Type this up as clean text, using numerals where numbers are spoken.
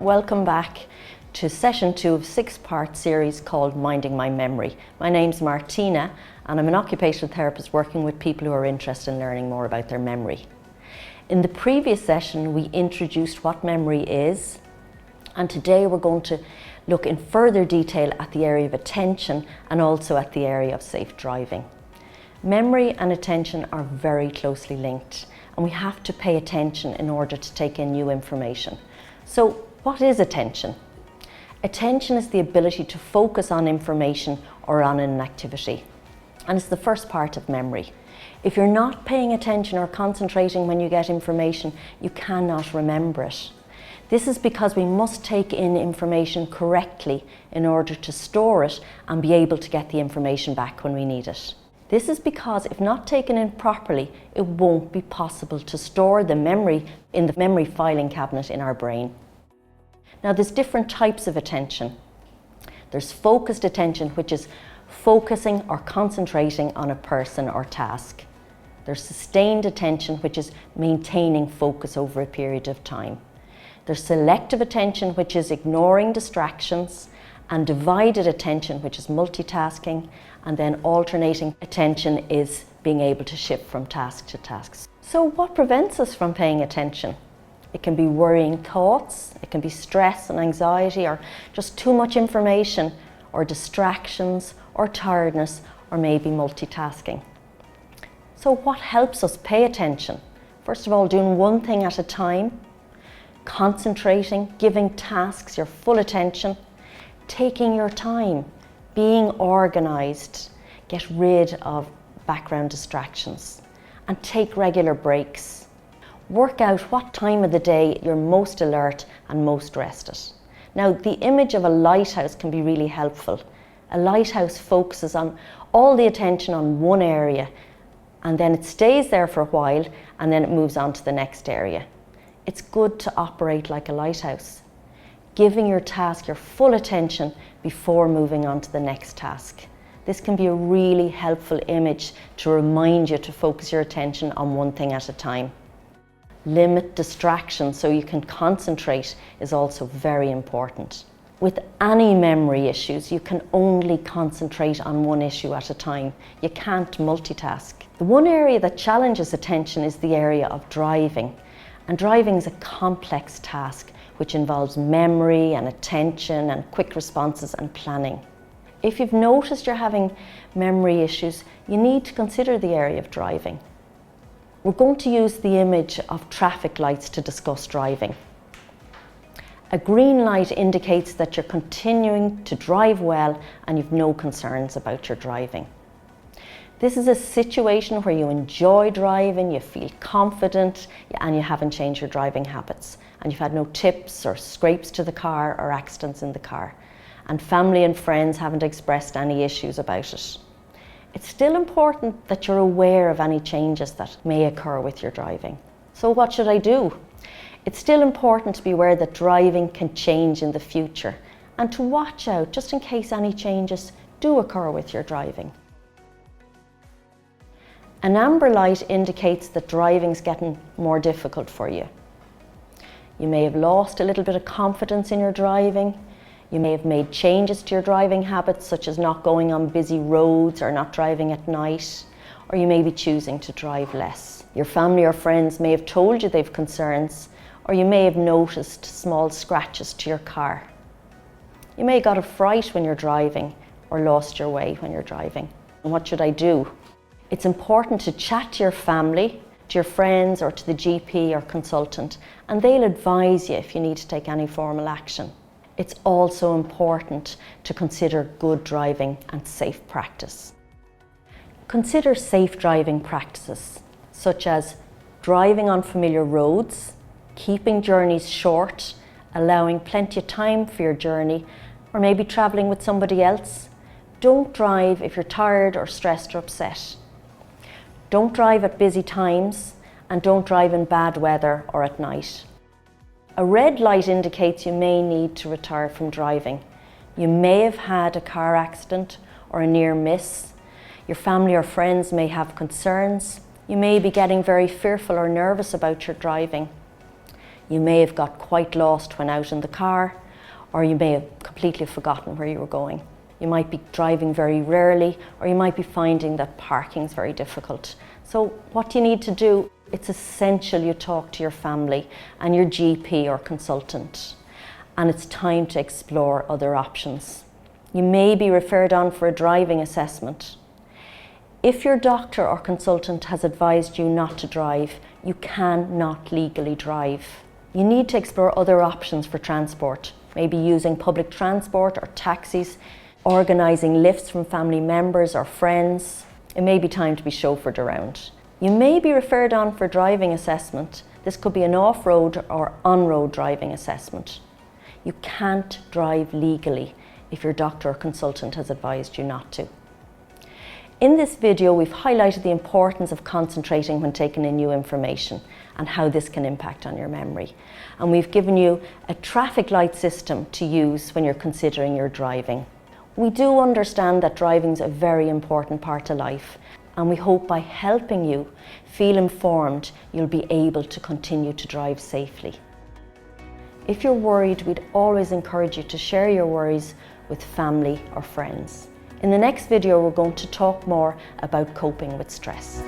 welcome back to session 2 of a 6-part series called Minding My Memory. My name's Martina and I'm an occupational therapist working with people who are interested in learning more about their memory. In the previous session we introduced what memory is, and today we're going to look in further detail at the area of attention and also at the area of safe driving. Memory and attention are very closely linked and we have to pay attention in order to take in new information. So what is attention? Attention is the ability to focus on information or on an activity, and it's the first part of memory. If you're not paying attention or concentrating when you get information, you cannot remember it. This is because we must take in information correctly in order to store it and be able to get the information back when we need it. This is because if not taken in properly, it won't be possible to store the memory in the memory filing cabinet in our brain. Now there's different types of attention. There's focused attention, which is focusing or concentrating on a person or task. There's sustained attention, which is maintaining focus over a period of time. There's selective attention, which is ignoring distractions, and divided attention, which is multitasking, and then alternating attention is being able to shift from task to task. So what prevents us from paying attention? It can be worrying thoughts, it can be stress and anxiety, or just too much information, or distractions, or tiredness, or maybe multitasking. So what helps us pay attention? First of all, doing one thing at a time, concentrating, giving tasks your full attention, taking your time, being organised, get rid of background distractions, and take regular breaks. Work out what time of the day you're most alert and most rested. Now, the image of a lighthouse can be really helpful. A lighthouse focuses on all the attention on one area, and then it stays there for a while, and then it moves on to the next area. It's good to operate like a lighthouse, giving your task your full attention before moving on to the next task. This can be a really helpful image to remind you to focus your attention on one thing at a time. Limit distractions so you can concentrate is also very important. With any memory issues, you can only concentrate on one issue at a time. You can't multitask. The one area that challenges attention is the area of driving. And driving is a complex task which involves memory and attention and quick responses and planning. If you've noticed you're having memory issues, you need to consider the area of driving. We're going to use the image of traffic lights to discuss driving. A green light indicates that you're continuing to drive well and you've no concerns about your driving. This is a situation where you enjoy driving, you feel confident, and you haven't changed your driving habits, and you've had no tips or scrapes to the car or accidents in the car, and family and friends haven't expressed any issues about it. It's still important that you're aware of any changes that may occur with your driving. So what should I do? It's still important to be aware that driving can change in the future and to watch out just in case any changes do occur with your driving. An amber light indicates that driving's getting more difficult for you. You may have lost a little bit of confidence in your driving. You may have made changes to your driving habits, such as not going on busy roads or not driving at night, or you may be choosing to drive less. Your family or friends may have told you they've concerns, or you may have noticed small scratches to your car. You may have got a fright when you're driving or lost your way when you're driving. And what should I do? It's important to chat to your family, to your friends, or to the GP or consultant, and they'll advise you if you need to take any formal action. It's also important to consider good driving and safe practice. Consider safe driving practices, such as driving on familiar roads, keeping journeys short, allowing plenty of time for your journey, or maybe travelling with somebody else. Don't drive if you're tired or stressed or upset. Don't drive at busy times, and don't drive in bad weather or at night. A red light indicates you may need to retire from driving. You may have had a car accident or a near miss. Your family or friends may have concerns. You may be getting very fearful or nervous about your driving. You may have got quite lost when out in the car, or you may have completely forgotten where you were going. You might be driving very rarely, or you might be finding that parking is very difficult. So what do you need to do? It's essential you talk to your family and your GP or consultant, and it's time to explore other options. You may be referred on for a driving assessment. If your doctor or consultant has advised you not to drive, you cannot legally drive. You need to explore other options for transport, maybe using public transport or taxis, organising lifts from family members or friends. It may be time to be chauffeured around. You may be referred on for driving assessment. This could be an off-road or on-road driving assessment. You can't drive legally if your doctor or consultant has advised you not to. In this video, we've highlighted the importance of concentrating when taking in new information and how this can impact on your memory. And we've given you a traffic light system to use when you're considering your driving. We do understand that driving is a very important part of life, and we hope by helping you feel informed, you'll be able to continue to drive safely. If you're worried, we'd always encourage you to share your worries with family or friends. In the next video, we're going to talk more about coping with stress.